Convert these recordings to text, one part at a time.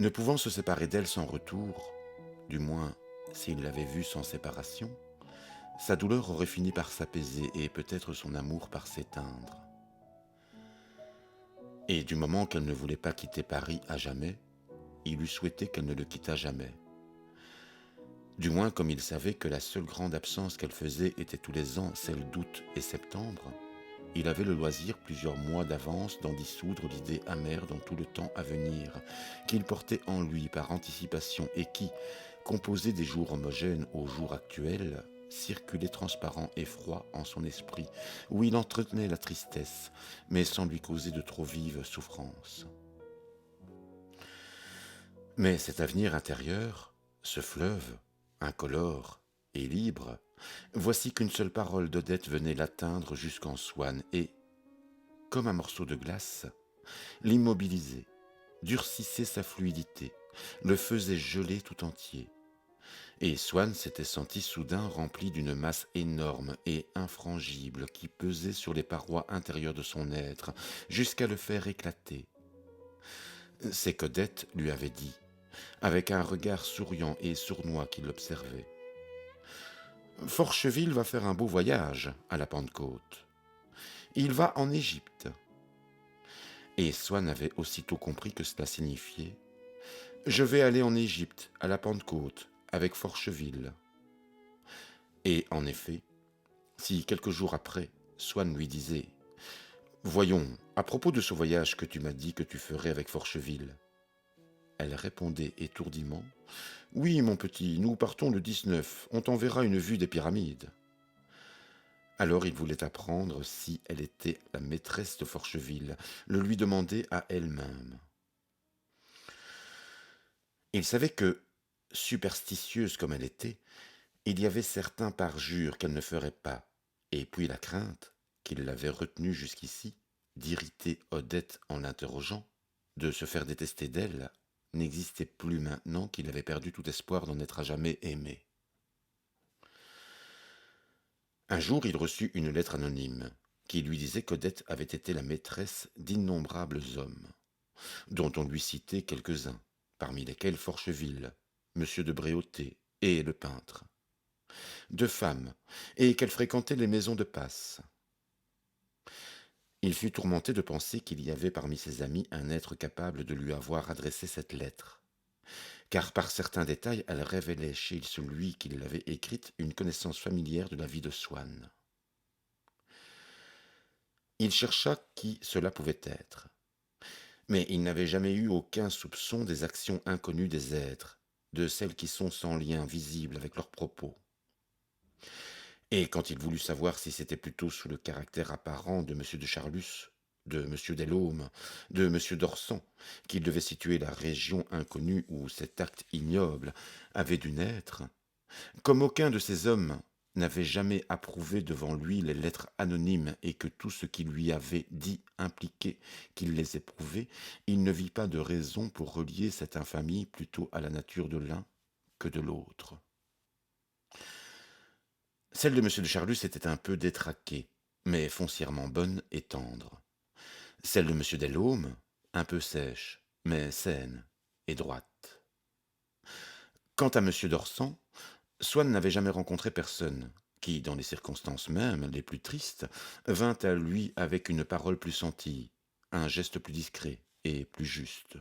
Ne pouvant se séparer d'elle sans retour, du moins s'il l'avait vue sans séparation, sa douleur aurait fini par s'apaiser et peut-être son amour par s'éteindre. Et du moment qu'elle ne voulait pas quitter Paris à jamais, il eût souhaité qu'elle ne le quittât jamais. Du moins comme il savait que la seule grande absence qu'elle faisait était tous les ans celle d'août et septembre, il avait le loisir plusieurs mois d'avance d'en dissoudre l'idée amère dans tout le temps à venir, qu'il portait en lui par anticipation et qui, composé des jours homogènes aux jours actuels, circulait transparent et froid en son esprit, où il entretenait la tristesse, mais sans lui causer de trop vives souffrances. Mais cet avenir intérieur, ce fleuve, incolore et libre, voici qu'une seule parole d'Odette venait l'atteindre jusqu'en Swann et, comme un morceau de glace, l'immobilisait, durcissait sa fluidité, le faisait geler tout entier. Et Swann s'était senti soudain rempli d'une masse énorme et infrangible qui pesait sur les parois intérieures de son être, jusqu'à le faire éclater. C'est qu'Odette lui avait dit, avec un regard souriant et sournois qui l'observait. Forcheville va faire un beau voyage à la Pentecôte. Il va en Égypte. Et Swann avait aussitôt compris que cela signifiait « Je vais aller en Égypte, à la Pentecôte, avec Forcheville. » Et en effet, si quelques jours après, Swann lui disait « Voyons, à propos de ce voyage que tu m'as dit que tu ferais avec Forcheville. » Elle répondait étourdiment « Oui, mon petit, nous partons le 19, on t'enverra une vue des pyramides. » Alors il voulait apprendre si elle était la maîtresse de Forcheville, le lui demander à elle-même. Il savait que, superstitieuse comme elle était, il y avait certains parjures qu'elle ne ferait pas, et puis la crainte, qui l'avait retenue jusqu'ici, d'irriter Odette en l'interrogeant, de se faire détester d'elle, n'existait plus maintenant qu'il avait perdu tout espoir d'en être à jamais aimé. Un jour, il reçut une lettre anonyme, qui lui disait qu'Odette avait été la maîtresse d'innombrables hommes, dont on lui citait quelques-uns, parmi lesquels Forcheville, Monsieur de Bréauté et le peintre. Deux femmes, et qu'elle fréquentait les maisons de passe. Il fut tourmenté de penser qu'il y avait parmi ses amis un être capable de lui avoir adressé cette lettre, car par certains détails elle révélait chez celui qui l'avait écrite une connaissance familière de la vie de Swann. Il chercha qui cela pouvait être, mais il n'avait jamais eu aucun soupçon des actions inconnues des êtres, de celles qui sont sans lien visible avec leurs propos. Et quand il voulut savoir si c'était plutôt sous le caractère apparent de M. de Charlus, de M. Delhomme, de M. d'Orsan, qu'il devait situer la région inconnue où cet acte ignoble avait dû naître, comme aucun de ces hommes n'avait jamais approuvé devant lui les lettres anonymes et que tout ce qui lui avait dit impliquait qu'il les éprouvait, il ne vit pas de raison pour relier cette infamie plutôt à la nature de l'un que de l'autre. Celle de M. de Charlus était un peu détraquée, mais foncièrement bonne et tendre. Celle de M. Delhomme, un peu sèche, mais saine et droite. Quant à M. d'Orsan, Swann n'avait jamais rencontré personne qui, dans les circonstances mêmes les plus tristes, vint à lui avec une parole plus sentie, un geste plus discret et plus juste.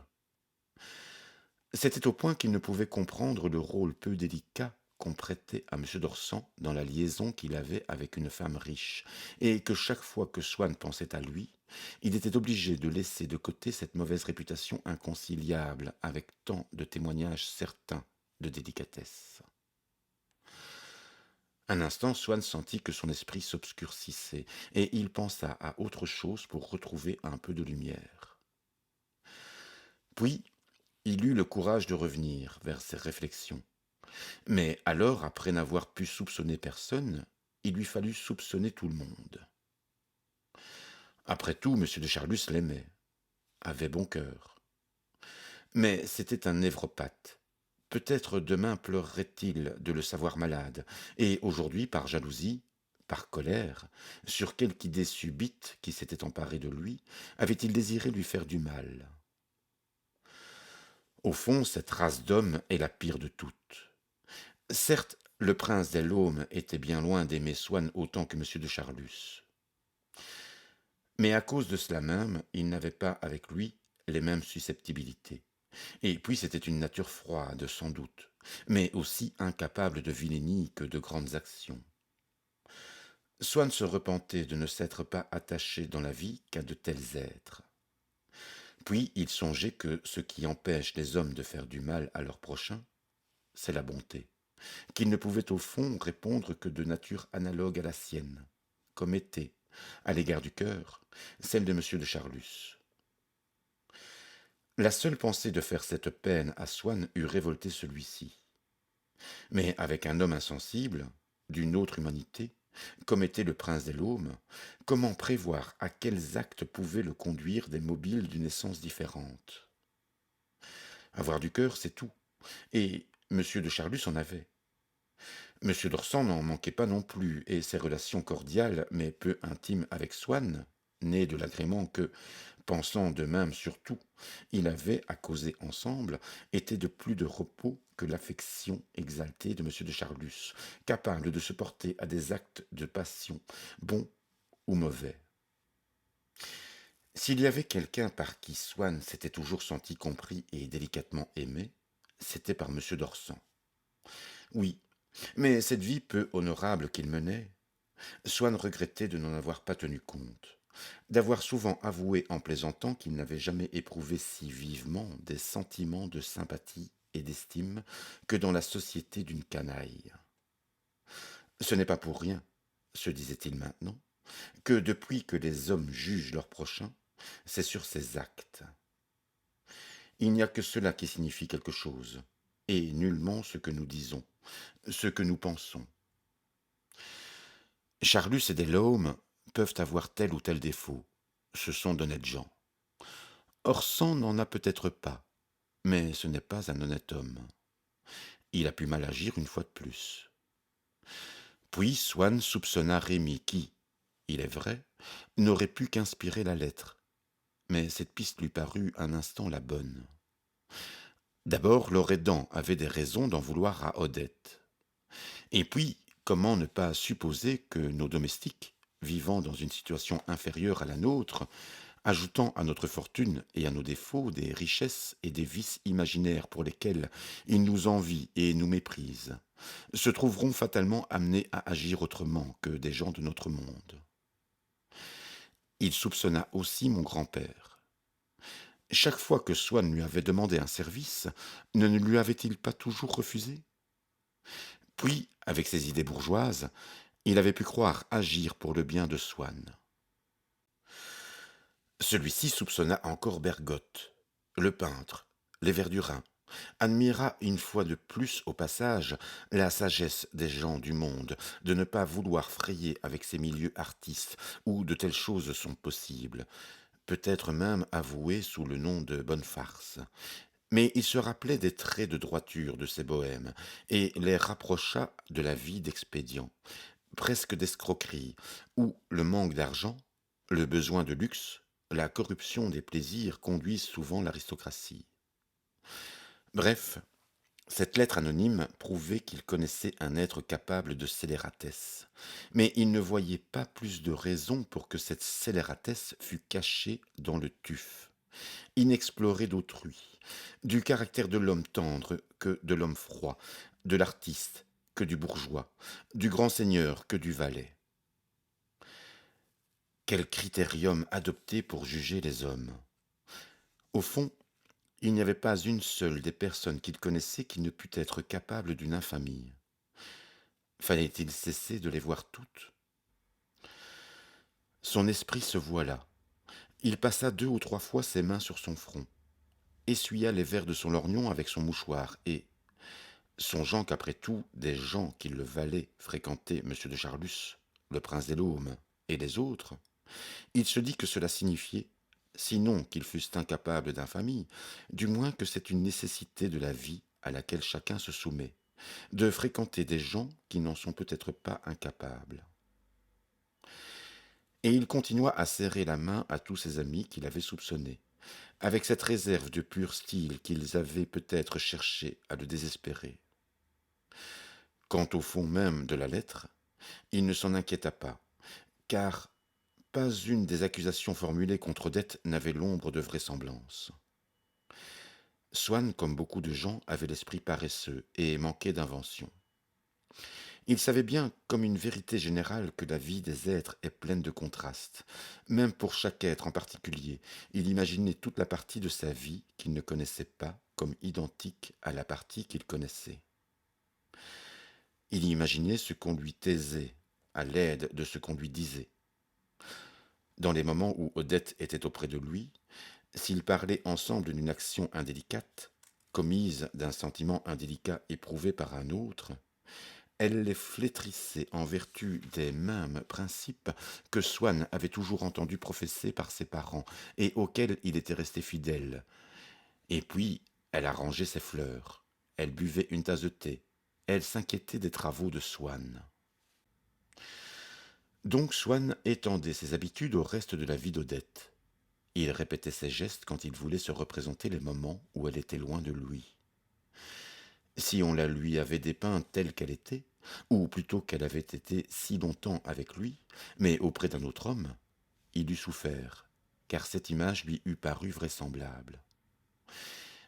C'était au point qu'il ne pouvait comprendre le rôle peu délicat qu'on prêtait à M. d'Orsan dans la liaison qu'il avait avec une femme riche, et que chaque fois que Swann pensait à lui, il était obligé de laisser de côté cette mauvaise réputation inconciliable avec tant de témoignages certains de délicatesse. Un instant, Swann sentit que son esprit s'obscurcissait, et il pensa à autre chose pour retrouver un peu de lumière. Puis, il eut le courage de revenir vers ses réflexions. Mais alors, après n'avoir pu soupçonner personne, il lui fallut soupçonner tout le monde. Après tout, M. de Charlus l'aimait, avait bon cœur. Mais c'était un névropathe. Peut-être demain pleurerait-il de le savoir malade, et aujourd'hui, par jalousie, par colère, sur quelque idée subite qui s'était emparée de lui, avait-il désiré lui faire du mal. Au fond, cette race d'hommes est la pire de toutes. Certes, le prince des Laumes était bien loin d'aimer Swann autant que M. de Charlus. Mais à cause de cela même, il n'avait pas avec lui les mêmes susceptibilités. Et puis c'était une nature froide, sans doute, mais aussi incapable de vilainie que de grandes actions. Swann se repentait de ne s'être pas attaché dans la vie qu'à de tels êtres. Puis il songeait que ce qui empêche les hommes de faire du mal à leur prochain, c'est la bonté, qu'il ne pouvait au fond répondre que de nature analogue à la sienne, comme était, à l'égard du cœur, celle de M. de Charlus. La seule pensée de faire cette peine à Swann eût révolté celui-ci. Mais avec un homme insensible, d'une autre humanité, comme était le prince des Laumes, comment prévoir à quels actes pouvaient le conduire des mobiles d'une essence différente? Avoir du cœur, c'est tout, et M. de Charlus en avait. M. d'Orsan n'en manquait pas non plus, et ses relations cordiales, mais peu intimes avec Swann, nées de l'agrément que, pensant de même sur tout, il avait à causer ensemble, étaient de plus de repos que l'affection exaltée de M. de Charlus, capable de se porter à des actes de passion, bons ou mauvais. S'il y avait quelqu'un par qui Swann s'était toujours senti compris et délicatement aimé, c'était par M. d'Orsan. Oui, mais cette vie peu honorable qu'il menait, Swann regrettait de n'en avoir pas tenu compte, d'avoir souvent avoué en plaisantant qu'il n'avait jamais éprouvé si vivement des sentiments de sympathie et d'estime que dans la société d'une canaille. Ce n'est pas pour rien, se disait-il maintenant, que depuis que les hommes jugent leur prochain, c'est sur ses actes. Il n'y a que cela qui signifie quelque chose, et nullement ce que nous disons, ce que nous pensons. Charlus et des Laumes peuvent avoir tel ou tel défaut. Ce sont d'honnêtes gens. Orsan n'en a peut-être pas, mais ce n'est pas un honnête homme. Il a pu mal agir une fois de plus. Puis Swann soupçonna Rémy qui, il est vrai, n'aurait pu qu'inspirer la lettre, mais cette piste lui parut un instant la bonne. D'abord, Loredan avait des raisons d'en vouloir à Odette. Et puis, comment ne pas supposer que nos domestiques, vivant dans une situation inférieure à la nôtre, ajoutant à notre fortune et à nos défauts des richesses et des vices imaginaires pour lesquels ils nous envient et nous méprisent, se trouveront fatalement amenés à agir autrement que des gens de notre monde. Il soupçonna aussi mon grand-père. Chaque fois que Swann lui avait demandé un service, ne lui avait-il pas toujours refusé? Puis, avec ses idées bourgeoises, il avait pu croire agir pour le bien de Swann. Celui-ci soupçonna encore Bergotte, le peintre, les Verdurin, admira une fois de plus au passage la sagesse des gens du monde de ne pas vouloir frayer avec ces milieux artistes où de telles choses sont possibles, peut-être même avouées sous le nom de bonne farce. Mais il se rappelait des traits de droiture de ces bohèmes et les rapprocha de la vie d'expédient, presque d'escroquerie, où le manque d'argent, le besoin de luxe, la corruption des plaisirs conduisent souvent l'aristocratie. Bref, cette lettre anonyme prouvait qu'il connaissait un être capable de scélératesse, mais il ne voyait pas plus de raison pour que cette scélératesse fût cachée dans le tuf, inexplorée d'autrui, du caractère de l'homme tendre que de l'homme froid, de l'artiste que du bourgeois, du grand seigneur que du valet. Quel critérium adopter pour juger les hommes? Au fond, il n'y avait pas une seule des personnes qu'il connaissait qui ne pût être capable d'une infamie. Fallait-il cesser de les voir toutes? Son esprit se voila. Il passa 2 ou 3 fois ses mains sur son front, essuya les vers de son lorgnon avec son mouchoir, et, songeant qu'après tout, des gens qui le valaient fréquentaient M. de Charlus, le prince des Laumes, et les autres, il se dit que cela signifiait, sinon qu'ils fussent incapables d'infamie, du moins que c'est une nécessité de la vie à laquelle chacun se soumet, de fréquenter des gens qui n'en sont peut-être pas incapables. Et il continua à serrer la main à tous ses amis qu'il avait soupçonnés, avec cette réserve de pur style qu'ils avaient peut-être cherché à le désespérer. Quant au fond même de la lettre, il ne s'en inquiéta pas, car pas une des accusations formulées contre Odette n'avait l'ombre de vraisemblance. Swann, comme beaucoup de gens, avait l'esprit paresseux et manquait d'invention. Il savait bien, comme une vérité générale, que la vie des êtres est pleine de contrastes. Même pour chaque être en particulier, il imaginait toute la partie de sa vie qu'il ne connaissait pas comme identique à la partie qu'il connaissait. Il imaginait ce qu'on lui taisait, à l'aide de ce qu'on lui disait. Dans les moments où Odette était auprès de lui, s'ils parlaient ensemble d'une action indélicate, commise d'un sentiment indélicat éprouvé par un autre, elle les flétrissait en vertu des mêmes principes que Swann avait toujours entendu professer par ses parents et auxquels il était resté fidèle. Et puis, elle arrangeait ses fleurs, elle buvait une tasse de thé, elle s'inquiétait des travaux de Swann. Donc Swann étendait ses habitudes au reste de la vie d'Odette. Il répétait ses gestes quand il voulait se représenter les moments où elle était loin de lui. Si on la lui avait dépeinte telle qu'elle était, ou plutôt qu'elle avait été si longtemps avec lui, mais auprès d'un autre homme, il eût souffert, car cette image lui eût paru vraisemblable.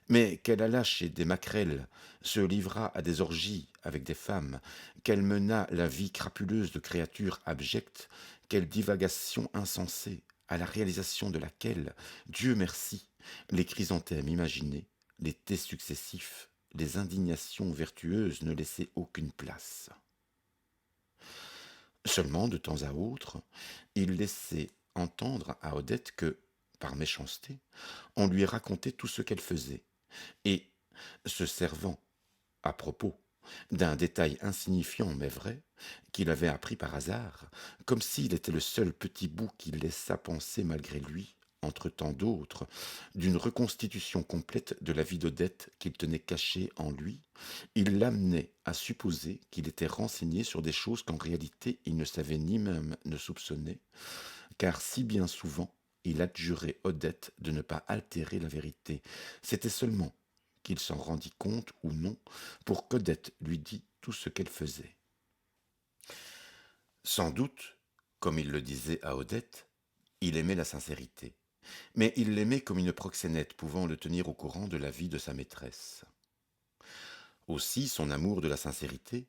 Mais qu'elle allât chez des maquerelles, se livrât à des orgies avec des femmes, qu'elle menât la vie crapuleuse de créatures abjectes, quelle divagation insensée, à la réalisation de laquelle, Dieu merci, les chrysanthèmes imaginés, les thés successifs, les indignations vertueuses ne laissaient aucune place. Seulement, de temps à autre, il laissait entendre à Odette que, par méchanceté, on lui racontait tout ce qu'elle faisait, et, se servant, à propos, d'un détail insignifiant mais vrai, qu'il avait appris par hasard, comme s'il était le seul petit bout qui laissât penser malgré lui, entre tant d'autres, d'une reconstitution complète de la vie d'Odette qu'il tenait cachée en lui, il l'amenait à supposer qu'il était renseigné sur des choses qu'en réalité il ne savait ni même ne soupçonnait, car si bien souvent il adjurait Odette de ne pas altérer la vérité. C'était seulement qu'il s'en rendit compte ou non pour qu'Odette lui dît tout ce qu'elle faisait. Sans doute, comme il le disait à Odette, il aimait la sincérité, mais il l'aimait comme une proxénète pouvant le tenir au courant de la vie de sa maîtresse. Aussi son amour de la sincérité,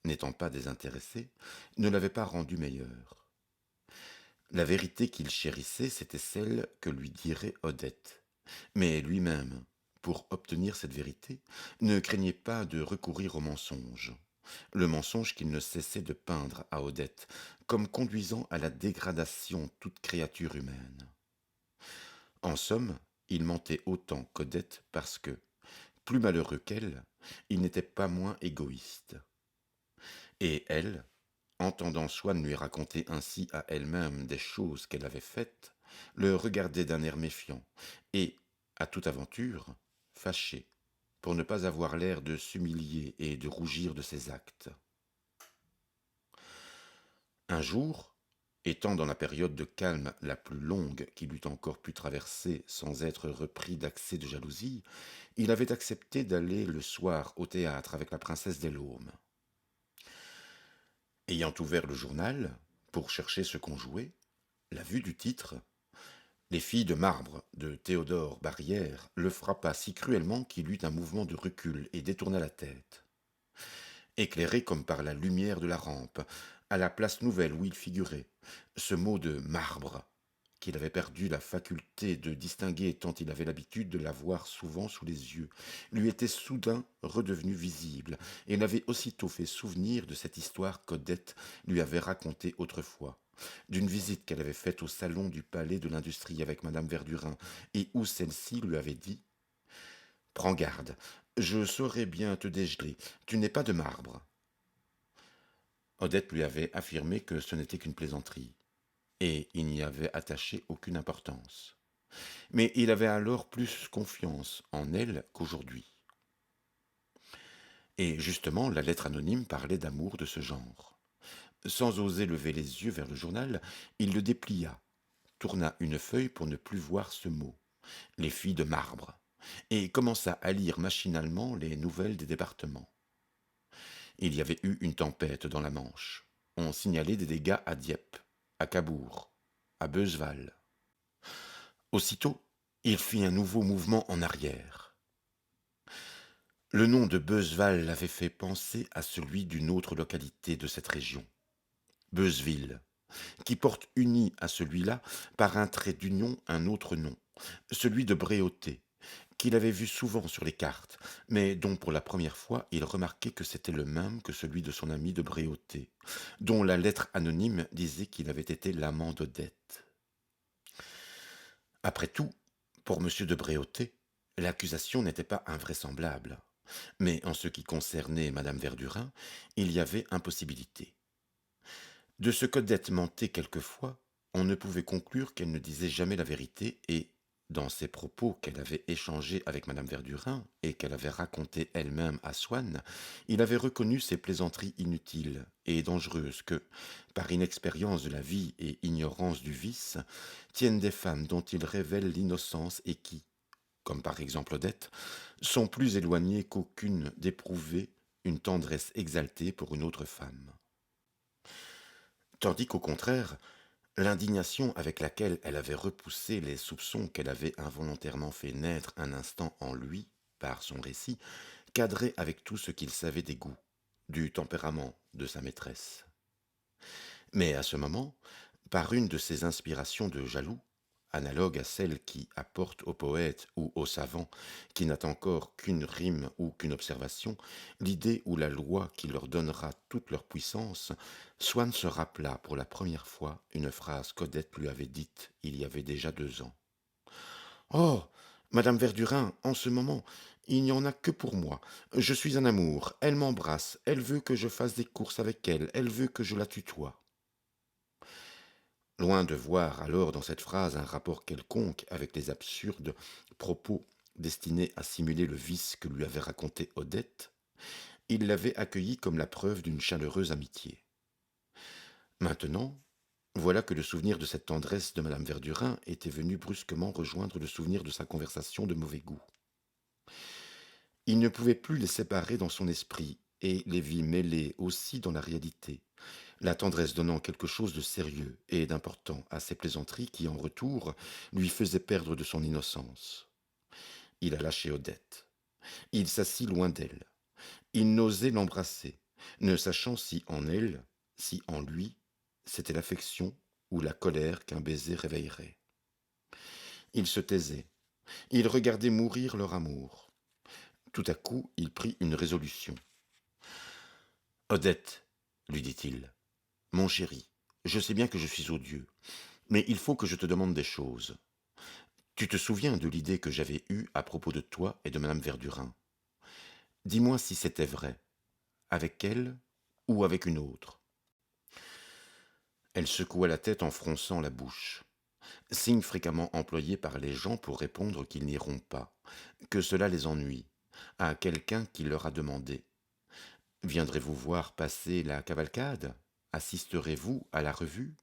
n'étant pas désintéressé, ne l'avait pas rendu meilleur. La vérité qu'il chérissait, c'était celle que lui dirait Odette. Mais lui-même, pour obtenir cette vérité, ne craignait pas de recourir au mensonge. Le mensonge qu'il ne cessait de peindre à Odette, comme conduisant à la dégradation toute créature humaine. En somme, il mentait autant qu'Odette parce que, plus malheureux qu'elle, il n'était pas moins égoïste. Et elle, entendant Swann lui raconter ainsi à elle-même des choses qu'elle avait faites, le regardait d'un air méfiant, et, à toute aventure, fâchée, pour ne pas avoir l'air de s'humilier et de rougir de ses actes. Un jour, étant dans la période de calme la plus longue qu'il eût encore pu traverser sans être repris d'accès de jalousie, il avait accepté d'aller le soir au théâtre avec la princesse des Laumes. Ayant ouvert le journal, pour chercher ce qu'on jouait, la vue du titre, Les filles de marbre de Théodore Barrière, le frappa si cruellement qu'il eut un mouvement de recul et détourna la tête. Éclairé comme par la lumière de la rampe, à la place nouvelle où il figurait, ce mot de marbre, qu'il avait perdu la faculté de distinguer tant il avait l'habitude de l'avoir souvent sous les yeux, lui était soudain redevenu visible, et l'avait aussitôt fait souvenir de cette histoire qu'Odette lui avait racontée autrefois, d'une visite qu'elle avait faite au salon du palais de l'Industrie avec madame Verdurin, et où celle-ci lui avait dit « Prends garde, je saurai bien te dégeler, tu n'es pas de marbre. » Odette lui avait affirmé que ce n'était qu'une plaisanterie, et il n'y avait attaché aucune importance. Mais il avait alors plus confiance en elle qu'aujourd'hui. Et justement, la lettre anonyme parlait d'amour de ce genre. Sans oser lever les yeux vers le journal, il le déplia, tourna une feuille pour ne plus voir ce mot, les filles de marbre, et commença à lire machinalement les nouvelles des départements. Il y avait eu une tempête dans la Manche. On signalait des dégâts à Dieppe, à Cabourg, à Beuzval. Aussitôt, il fit un nouveau mouvement en arrière. Le nom de Beuzval l'avait fait penser à celui d'une autre localité de cette région, Beuzeville, qui porte uni à celui-là par un trait d'union un autre nom, celui de Bréauté, qu'il avait vu souvent sur les cartes, mais dont pour la première fois il remarquait que c'était le même que celui de son ami de Bréauté, dont la lettre anonyme disait qu'il avait été l'amant d'Odette. Après tout, pour M. de Bréauté, l'accusation n'était pas invraisemblable, mais en ce qui concernait Madame Verdurin, il y avait impossibilité. De ce qu'Odette mentait quelquefois, on ne pouvait conclure qu'elle ne disait jamais la vérité et, dans ses propos qu'elle avait échangés avec madame Verdurin et qu'elle avait racontés elle-même à Swann, il avait reconnu ces plaisanteries inutiles et dangereuses que, par inexpérience de la vie et ignorance du vice, tiennent des femmes dont il révèle l'innocence et qui, comme par exemple Odette, sont plus éloignées qu'aucune d'éprouver une tendresse exaltée pour une autre femme. Tandis qu'au contraire, l'indignation avec laquelle elle avait repoussé les soupçons qu'elle avait involontairement fait naître un instant en lui, par son récit, cadrait avec tout ce qu'il savait des goûts, du tempérament de sa maîtresse. Mais à ce moment, par une de ces inspirations de jaloux, analogue à celle qui apporte au poète ou au savant, qui n'a encore qu'une rime ou qu'une observation, l'idée ou la loi qui leur donnera toute leur puissance, Swann se rappela pour la première fois une phrase qu'Odette lui avait dite il y avait déjà 2 ans. «Oh, madame Verdurin, en ce moment, il n'y en a que pour moi. Je suis en amour, elle m'embrasse, elle veut que je fasse des courses avec elle, elle veut que je la tutoie.» Loin de voir alors dans cette phrase un rapport quelconque avec les absurdes propos destinés à simuler le vice que lui avait raconté Odette, il l'avait accueilli comme la preuve d'une chaleureuse amitié. Maintenant, voilà que le souvenir de cette tendresse de madame Verdurin était venu brusquement rejoindre le souvenir de sa conversation de mauvais goût. Il ne pouvait plus les séparer dans son esprit et les vit mêlés aussi dans la réalité, la tendresse donnant quelque chose de sérieux et d'important à ces plaisanteries qui, en retour, lui faisaient perdre de son innocence. Il alla chez Odette. Il s'assit loin d'elle. Il n'osait l'embrasser, ne sachant si en elle, si en lui, c'était l'affection ou la colère qu'un baiser réveillerait. Il se taisait. Il regardait mourir leur amour. Tout à coup, il prit une résolution. Odette, lui dit-il, mon chéri, je sais bien que je suis odieux, mais il faut que je te demande des choses. Tu te souviens de l'idée que j'avais eue à propos de toi et de madame Verdurin. Dis-moi si c'était vrai, avec elle ou avec une autre. Elle secoua la tête en fronçant la bouche, signe fréquemment employé par les gens pour répondre qu'ils n'iront pas, que cela les ennuie, à quelqu'un qui leur a demandé. Viendrez-vous voir passer la cavalcade? Assisterez-vous à la revue?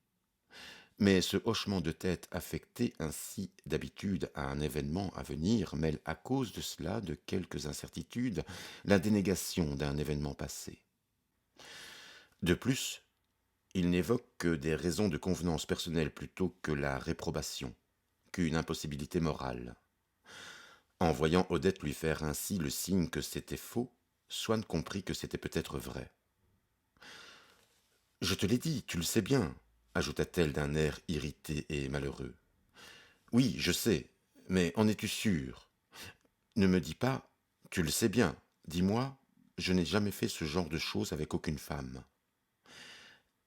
Mais ce hochement de tête affecté ainsi d'habitude à un événement à venir mêle à cause de cela de quelques incertitudes la dénégation d'un événement passé. De plus, il n'évoque que des raisons de convenance personnelle plutôt que la réprobation, qu'une impossibilité morale. En voyant Odette lui faire ainsi le signe que c'était faux, Swann comprit que c'était peut-être vrai. « Je te l'ai dit, tu le sais bien, » ajouta-t-elle d'un air irrité et malheureux. « Oui, je sais, mais en es-tu sûr? Ne me dis pas, tu le sais bien, dis-moi, je n'ai jamais fait ce genre de choses avec aucune femme. »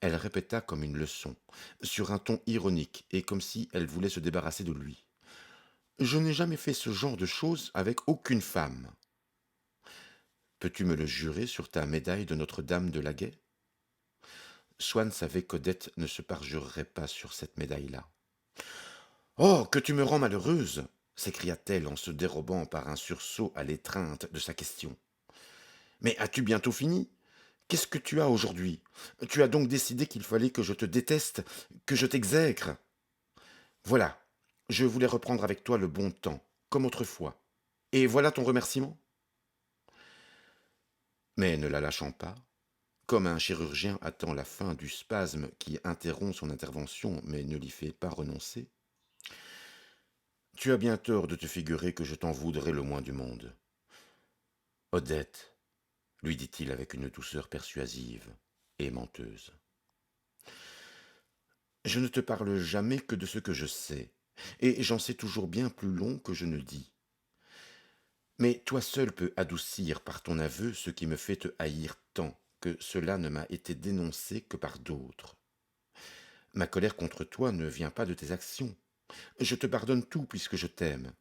Elle répéta comme une leçon, sur un ton ironique et comme si elle voulait se débarrasser de lui. « Je n'ai jamais fait ce genre de choses avec aucune femme. » Peux-tu me le jurer sur ta médaille de Notre-Dame de Laguet? Swann savait qu'Odette ne se parjurerait pas sur cette médaille-là. « Oh, que tu me rends malheureuse !» s'écria-t-elle en se dérobant par un sursaut à l'étreinte de sa question. « Mais as-tu bientôt fini? Qu'est-ce que tu as aujourd'hui? Tu as donc décidé qu'il fallait que je te déteste, que je t'exècre? Voilà, Je voulais reprendre avec toi le bon temps, comme autrefois. Et voilà ton remerciement. Mais ne la lâchant pas, comme un chirurgien attend la fin du spasme qui interrompt son intervention mais ne l'y fait pas renoncer, tu as bien tort de te figurer que je t'en voudrais le moins du monde. Odette, lui dit-il avec une douceur persuasive et menteuse, je ne te parle jamais que de ce que je sais, et j'en sais toujours bien plus long que je ne dis. Mais toi seul peux adoucir par ton aveu ce qui me fait te haïr tant que cela ne m'a été dénoncé que par d'autres. Ma colère contre toi ne vient pas de tes actions. Je te pardonne tout puisque je t'aime,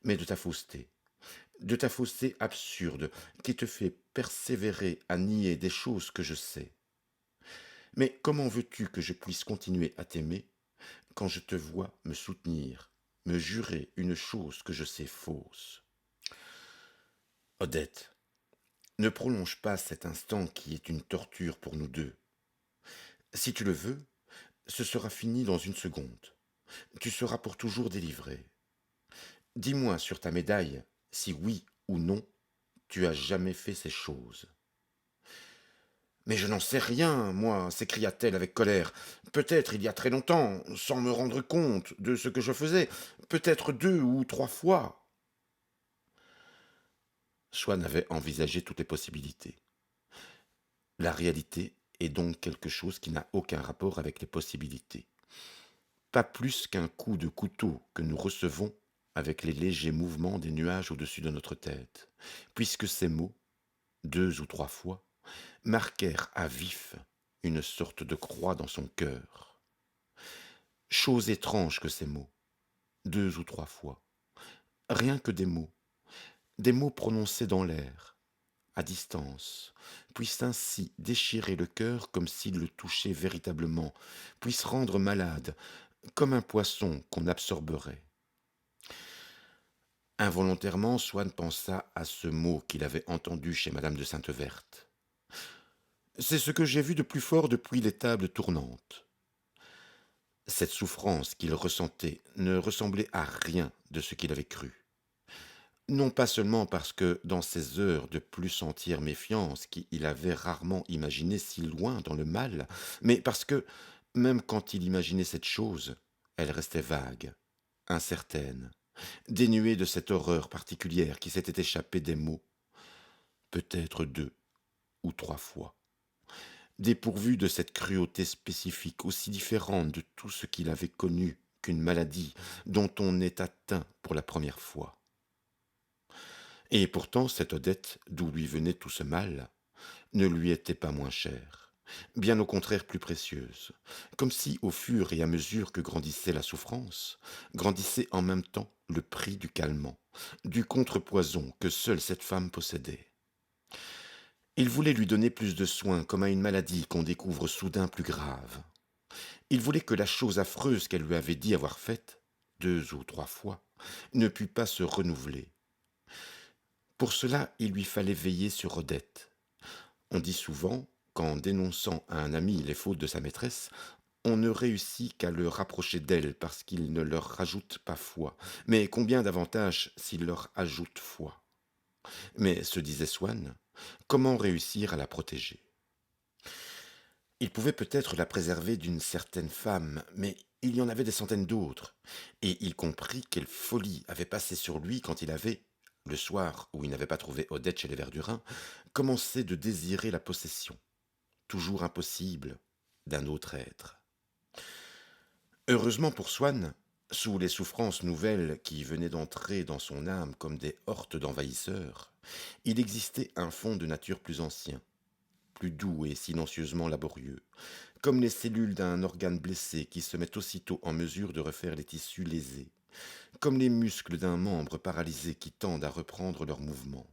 mais de ta fausseté absurde qui te fait persévérer à nier des choses que je sais. Mais comment veux-tu que je puisse continuer à t'aimer quand je te vois me soutenir, me jurer une chose que je sais fausse? Odette, ne prolonge pas cet instant qui est une torture pour nous deux. Si tu le veux, ce sera fini dans une seconde. Tu seras pour toujours délivré. Dis-moi sur ta médaille si oui ou non tu as jamais fait ces choses. Mais je n'en sais rien, moi, s'écria-t-elle avec colère. Peut-être il y a très longtemps, sans me rendre compte de ce que je faisais, peut-être 2 ou 3 fois. Swann avait envisagé toutes les possibilités. La réalité est donc quelque chose qui n'a aucun rapport avec les possibilités. Pas plus qu'un coup de couteau que nous recevons avec les légers mouvements des nuages au-dessus de notre tête, puisque ces mots, 2 ou 3 fois, marquèrent à vif une sorte de croix dans son cœur. Chose étrange que ces mots, 2 ou 3 fois, rien que des mots prononcés dans l'air, à distance, puissent ainsi déchirer le cœur comme s'ils le touchaient véritablement, puissent rendre malade, comme un poisson qu'on absorberait. Involontairement, Swann pensa à ce mot qu'il avait entendu chez madame de Sainte-Verte. C'est ce que j'ai vu de plus fort depuis les tables tournantes. Cette souffrance qu'il ressentait ne ressemblait à rien de ce qu'il avait cru. Non pas seulement parce que, dans ces heures de plus entière méfiance qu'il avait rarement imaginé si loin dans le mal, mais parce que, même quand il imaginait cette chose, elle restait vague, incertaine, dénuée de cette horreur particulière qui s'était échappée des mots, peut-être 2 ou 3 fois, dépourvue de cette cruauté spécifique aussi différente de tout ce qu'il avait connu qu'une maladie dont on est atteint pour la première fois. Et pourtant, cette Odette, d'où lui venait tout ce mal, ne lui était pas moins chère, bien au contraire plus précieuse, comme si, au fur et à mesure que grandissait la souffrance, grandissait en même temps le prix du calmant, du contrepoison que seule cette femme possédait. Il voulait lui donner plus de soins, comme à une maladie qu'on découvre soudain plus grave. Il voulait que la chose affreuse qu'elle lui avait dit avoir faite, 2 ou 3 fois, ne pût pas se renouveler. Pour cela, il lui fallait veiller sur Odette. On dit souvent qu'en dénonçant à un ami les fautes de sa maîtresse, on ne réussit qu'à le rapprocher d'elle parce qu'il ne leur rajoute pas foi. Mais combien d'avantages s'il leur ajoute foi? Mais, se disait Swann, comment réussir à la protéger? Il pouvait peut-être la préserver d'une certaine femme, mais il y en avait des centaines d'autres, et il comprit quelle folie avait passé sur lui quand il avait, le soir où il n'avait pas trouvé Odette chez les Verdurins, commencé de désirer la possession, toujours impossible, d'un autre être. Heureusement pour Swann, sous les souffrances nouvelles qui venaient d'entrer dans son âme comme des hortes d'envahisseurs, il existait un fond de nature plus ancien, plus doux et silencieusement laborieux, comme les cellules d'un organe blessé qui se met aussitôt en mesure de refaire les tissus lésés, comme les muscles d'un membre paralysé qui tendent à reprendre leur mouvement.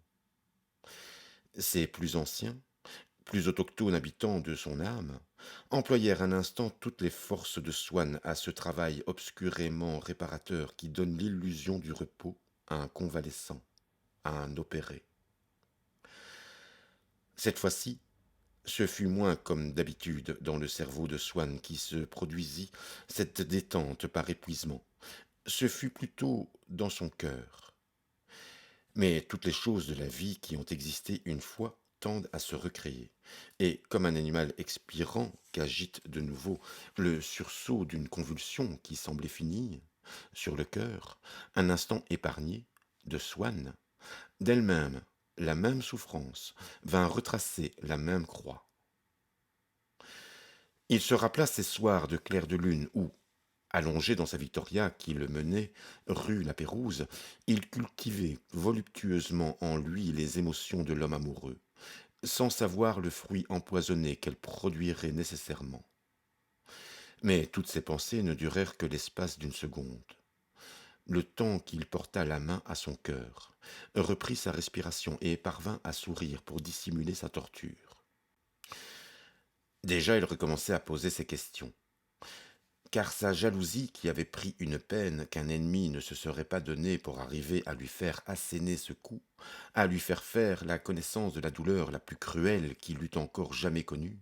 Ces plus anciens, plus autochtones habitants de son âme, employèrent un instant toutes les forces de Swann à ce travail obscurément réparateur qui donne l'illusion du repos à un convalescent, à un opéré. Cette fois-ci, ce fut moins comme d'habitude dans le cerveau de Swann qui se produisit cette détente par épuisement, Ce fut plutôt dans son cœur. Mais toutes les choses de la vie qui ont existé une fois tendent à se recréer. Et comme un animal expirant qu'agite de nouveau le sursaut d'une convulsion qui semblait finie, sur le cœur, un instant épargné, de Swann, d'elle-même, la même souffrance vint retracer la même croix. Il se rappela ces soirs de clair de lune où, allongé dans sa Victoria qui le menait rue la Pérouse, il cultivait voluptueusement en lui les émotions de l'homme amoureux, sans savoir le fruit empoisonné qu'elles produiraient nécessairement. Mais toutes ces pensées ne durèrent que l'espace d'une seconde. Le temps qu'il porta la main à son cœur, reprit sa respiration et parvint à sourire pour dissimuler sa torture. Déjà il recommençait à poser ses questions. Car sa jalousie, qui avait pris une peine qu'un ennemi ne se serait pas donnée pour arriver à lui faire asséner ce coup, à lui faire la connaissance de la douleur la plus cruelle qu'il eût encore jamais connue,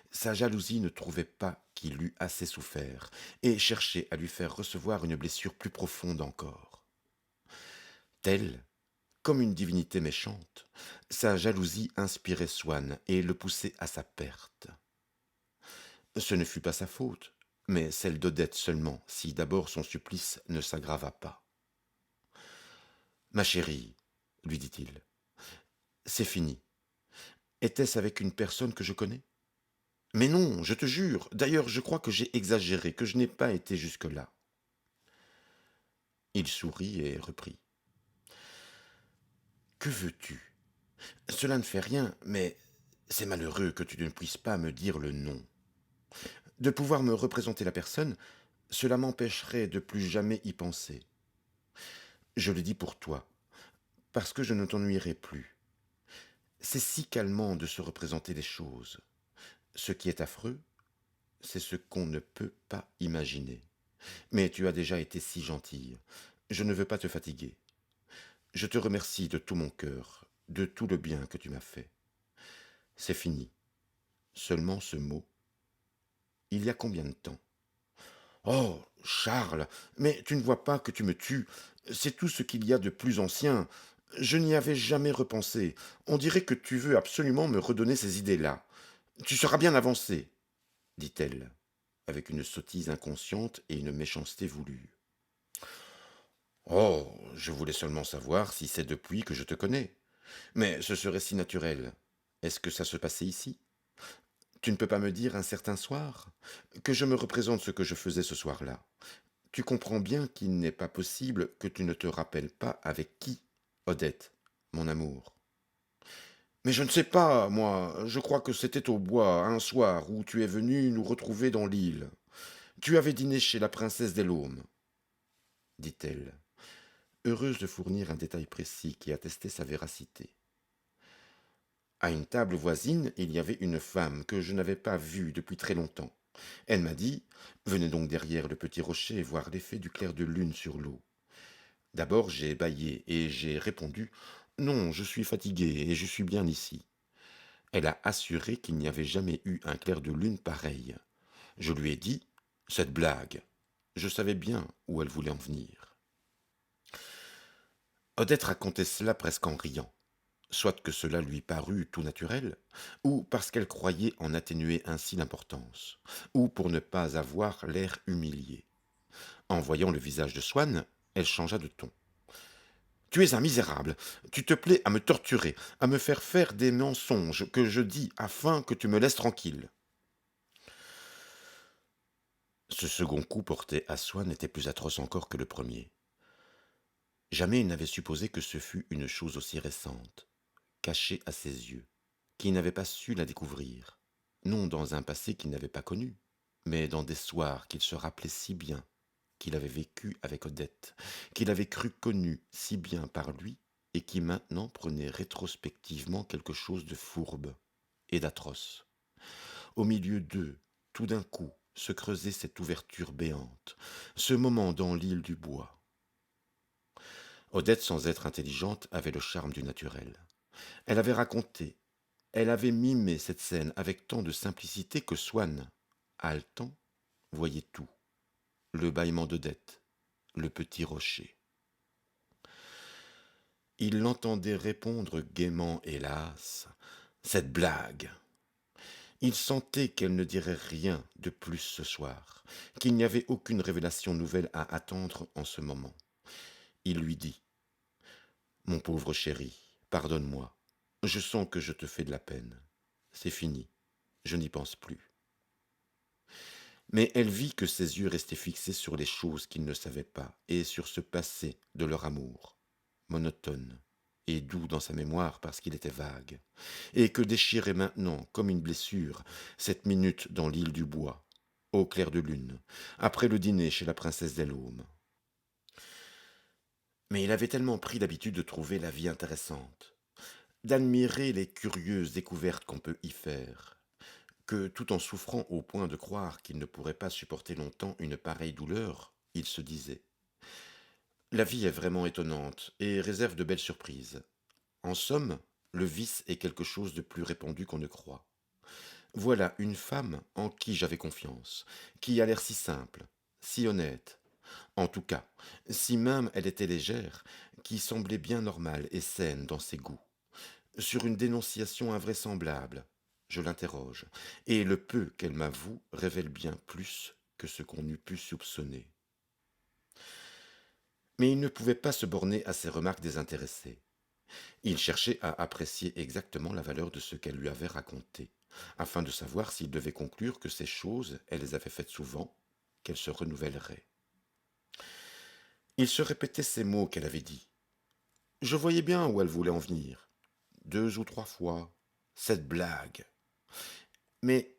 sa jalousie ne trouvait pas qu'il eût assez souffert, et cherchait à lui faire recevoir une blessure plus profonde encore. Telle, comme une divinité méchante, sa jalousie inspirait Swann et le poussait à sa perte. Ce ne fut pas sa faute, mais celle d'Odette seulement, si d'abord son supplice ne s'aggrava pas. Ma chérie, lui dit-il, c'est fini. Était-ce avec une personne que je connais? Mais non, je te jure. D'ailleurs, je crois que j'ai exagéré, que je n'ai pas été jusque-là. Il sourit et reprit. Que veux-tu? Cela ne fait rien, mais c'est malheureux que tu ne puisses pas me dire le nom. De pouvoir me représenter la personne, cela m'empêcherait de plus jamais y penser. Je le dis pour toi, parce que je ne t'ennuierai plus. C'est si calmant de se représenter les choses. Ce qui est affreux, c'est ce qu'on ne peut pas imaginer. Mais tu as déjà été si gentille. Je ne veux pas te fatiguer. Je te remercie de tout mon cœur, de tout le bien que tu m'as fait. C'est fini. Seulement ce mot. Il y a combien de temps? Oh, Charles, mais tu ne vois pas que tu me tues. C'est tout ce qu'il y a de plus ancien. Je n'y avais jamais repensé. On dirait que tu veux absolument me redonner ces idées-là. Tu seras bien avancé, dit-elle, avec une sottise inconsciente et une méchanceté voulue. Oh, je voulais seulement savoir si c'est depuis que je te connais. Mais ce serait si naturel. Est-ce que ça se passait ici? Tu ne peux pas me dire un certain soir? Que je me représente ce que je faisais ce soir-là. Tu comprends bien qu'il n'est pas possible que tu ne te rappelles pas avec qui, Odette, mon amour. Mais je ne sais pas, moi. Je crois que c'était au bois, un soir, où tu es venu nous retrouver dans l'île. Tu avais dîné chez la princesse des Laumes, dit-elle, heureuse de fournir un détail précis qui attestait sa véracité. À une table voisine, il y avait une femme que je n'avais pas vue depuis très longtemps. Elle m'a dit, venez donc derrière le petit rocher voir l'effet du clair de lune sur l'eau. D'abord j'ai bâillé et j'ai répondu, non, je suis fatigué et je suis bien ici. Elle a assuré qu'il n'y avait jamais eu un clair de lune pareil. Je lui ai dit, cette blague. Je savais bien où elle voulait en venir. Odette racontait cela presque en riant, soit que cela lui parût tout naturel, ou parce qu'elle croyait en atténuer ainsi l'importance, ou pour ne pas avoir l'air humilié. En voyant le visage de Swann, elle changea de ton. Tu es un misérable, tu te plais à me torturer, à me faire des mensonges que je dis afin que tu me laisses tranquille. Ce second coup porté à Swann était plus atroce encore que le premier. Jamais il n'avait supposé que ce fût une chose aussi récente, cachée à ses yeux, qu'il n'avait pas su la découvrir, non dans un passé qu'il n'avait pas connu, mais dans des soirs qu'il se rappelait si bien, qu'il avait vécu avec Odette, qu'il avait cru connu si bien par lui, et qui maintenant prenait rétrospectivement quelque chose de fourbe et d'atroce. Au milieu d'eux, tout d'un coup, se creusait cette ouverture béante, ce moment dans l'île du bois. Odette, sans être intelligente, avait le charme du naturel. Elle avait raconté, elle avait mimé cette scène avec tant de simplicité que Swann, haletant, voyait tout. Le bâillement d'Odette, le petit rocher. Il l'entendait répondre gaiement, hélas, cette blague. Il sentait qu'elle ne dirait rien de plus ce soir, qu'il n'y avait aucune révélation nouvelle à attendre en ce moment. Il lui dit: Mon pauvre chéri, pardonne-moi. Je sens que je te fais de la peine. C'est fini. Je n'y pense plus. Mais elle vit que ses yeux restaient fixés sur les choses qu'il ne savait pas et sur ce passé de leur amour, monotone et doux dans sa mémoire parce qu'il était vague, et que déchirait maintenant, comme une blessure, cette minute dans l'île du bois, au clair de lune, après le dîner chez la princesse des Laumes. Mais il avait tellement pris l'habitude de trouver la vie intéressante, d'admirer les curieuses découvertes qu'on peut y faire, que tout en souffrant au point de croire qu'il ne pourrait pas supporter longtemps une pareille douleur, il se disait: La vie est vraiment étonnante et réserve de belles surprises. En somme, le vice est quelque chose de plus répandu qu'on ne croit. Voilà une femme en qui j'avais confiance, qui a l'air si simple, si honnête, en tout cas, si même elle était légère, qui semblait bien normale et saine dans ses goûts. Sur une dénonciation invraisemblable, je l'interroge, et le peu qu'elle m'avoue révèle bien plus que ce qu'on eût pu soupçonner. Mais il ne pouvait pas se borner à ces remarques désintéressées. Il cherchait à apprécier exactement la valeur de ce qu'elle lui avait raconté, afin de savoir s'il devait conclure que ces choses, elle les avait faites souvent, qu'elles se renouvelleraient. Il se répétait ces mots qu'elle avait dits. Je voyais bien où elle voulait en venir. 2 ou 3 fois. Cette blague. Mais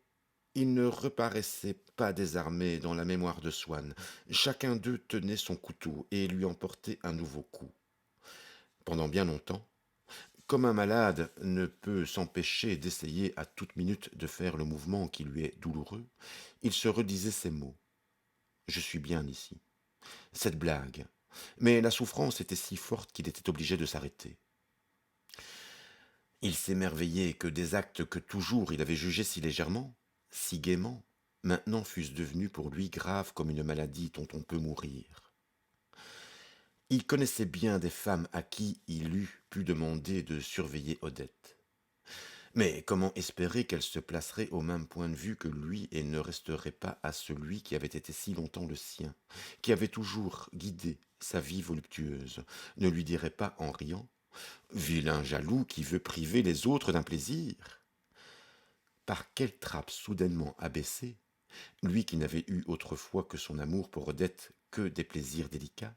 ils ne reparaissaient pas désarmés dans la mémoire de Swann. Chacun d'eux tenait son couteau et lui en portait un nouveau coup. Pendant bien longtemps, comme un malade ne peut s'empêcher d'essayer à toute minute de faire le mouvement qui lui est douloureux, il se redisait ces mots. Je suis bien ici. Cette blague. Mais la souffrance était si forte qu'il était obligé de s'arrêter. Il s'émerveillait que des actes que toujours il avait jugés si légèrement, si gaiement, maintenant fussent devenus pour lui graves comme une maladie dont on peut mourir. Il connaissait bien des femmes à qui il eût pu demander de surveiller Odette. Mais comment espérer qu'elle se placerait au même point de vue que lui et ne resterait pas à celui qui avait été si longtemps le sien, qui avait toujours guidé sa vie voluptueuse, ne lui dirait pas en riant: Vilain jaloux qui veut priver les autres d'un plaisir? Par quelle trappe soudainement abaissée, lui qui n'avait eu autrefois que son amour pour Odette que des plaisirs délicats,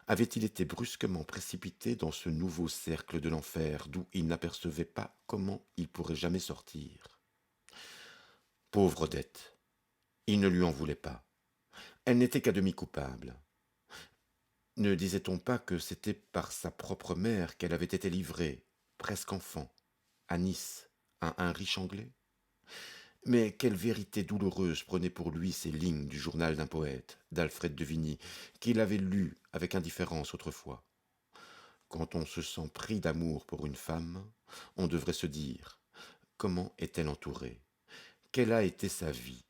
avait-il été brusquement précipité dans ce nouveau cercle de l'enfer d'où il n'apercevait pas comment il pourrait jamais sortir? Pauvre Odette, il ne lui en voulait pas. Elle n'était qu'à demi coupable. Ne disait-on pas que c'était par sa propre mère qu'elle avait été livrée, presque enfant, à Nice, à un riche Anglais? Mais quelle vérité douloureuse prenaient pour lui ces lignes du journal d'un poète, d'Alfred de Vigny, qu'il avait lu avec indifférence autrefois. Quand on se sent pris d'amour pour une femme, on devrait se dire: comment est-elle entourée? Quelle a été sa vie?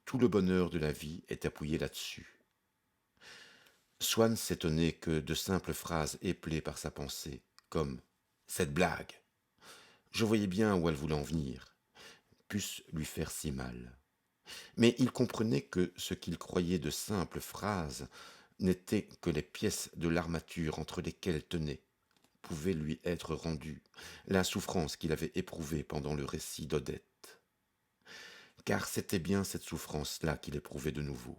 Tout le bonheur de la vie est appuyé là-dessus. Swann s'étonnait que de simples phrases épelées par sa pensée, comme «cette blague», je voyais bien où elle voulait en venir, pussent lui faire si mal. Mais il comprenait que ce qu'il croyait de simples phrases n'étaient que les pièces de l'armature entre lesquelles tenait, pouvait lui être rendue, la souffrance qu'il avait éprouvée pendant le récit d'Odette. Car c'était bien cette souffrance-là qu'il éprouvait de nouveau.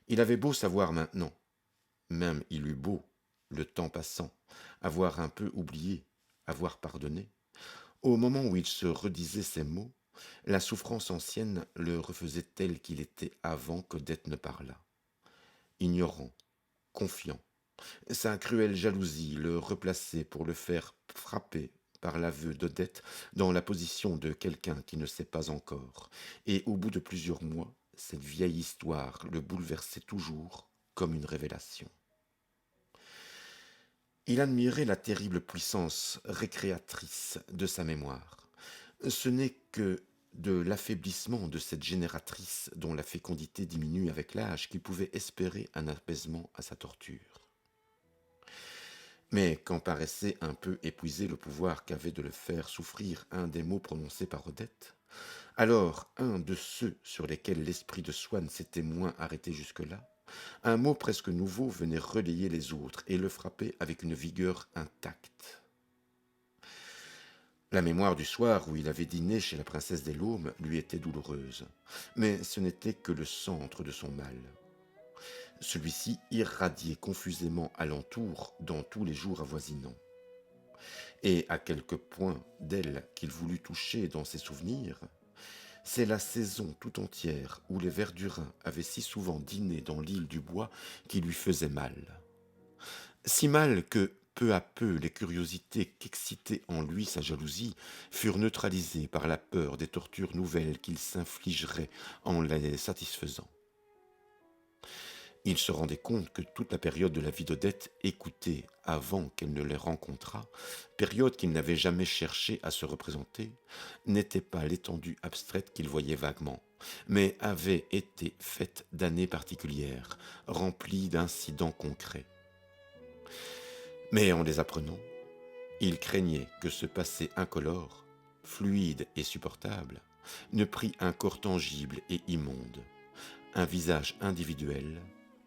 Il avait beau savoir maintenant, même il eut beau, le temps passant, avoir un peu oublié, avoir pardonné, au moment où il se redisait ces mots, la souffrance ancienne le refaisait tel qu'il était avant qu'Odette ne parlât. Ignorant, confiant, sa cruelle jalousie le replaçait pour le faire frapper par l'aveu d'Odette dans la position de quelqu'un qui ne sait pas encore, et au bout de plusieurs mois, cette vieille histoire le bouleversait toujours comme une révélation. Il admirait la terrible puissance récréatrice de sa mémoire. Ce n'est que de l'affaiblissement de cette génératrice dont la fécondité diminue avec l'âge qu'il pouvait espérer un apaisement à sa torture. Mais quand paraissait un peu épuiser le pouvoir qu'avait de le faire souffrir un des mots prononcés par Odette, alors un de ceux sur lesquels l'esprit de Swann s'était moins arrêté jusque-là, un mot presque nouveau venait relayer les autres et le frapper avec une vigueur intacte. La mémoire du soir où il avait dîné chez la princesse des Laumes lui était douloureuse, mais ce n'était que le centre de son mal. Celui-ci irradiait confusément alentour dans tous les jours avoisinants. Et à quelques points d'elle qu'il voulut toucher dans ses souvenirs, c'est la saison tout entière où les Verdurins avaient si souvent dîné dans l'île du Bois qui lui faisait mal. Si mal que, peu à peu, les curiosités qu'excitait en lui sa jalousie furent neutralisées par la peur des tortures nouvelles qu'il s'infligerait en les satisfaisant. Il se rendait compte que toute la période de la vie d'Odette écoutée avant qu'elle ne les rencontrât, période qu'il n'avait jamais cherché à se représenter, n'était pas l'étendue abstraite qu'il voyait vaguement, mais avait été faite d'années particulières, remplies d'incidents concrets. Mais en les apprenant, il craignait que ce passé incolore, fluide et supportable, ne prît un corps tangible et immonde, un visage individuel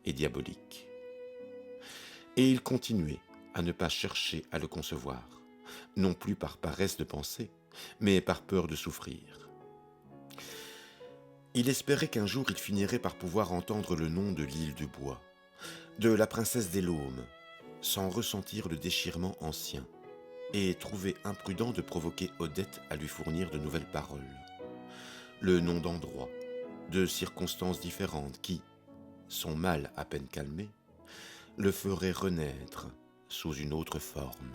et diabolique. Et il continuait à ne pas chercher à le concevoir, non plus par paresse de penser, mais par peur de souffrir. Il espérait qu'un jour il finirait par pouvoir entendre le nom de l'île du Bois, de la princesse des Laumes, sans ressentir le déchirement ancien, et trouver imprudent de provoquer Odette à lui fournir de nouvelles paroles. Le nom d'endroits, de circonstances différentes qui, son mal à peine calmé, le feraient renaître sous une autre forme.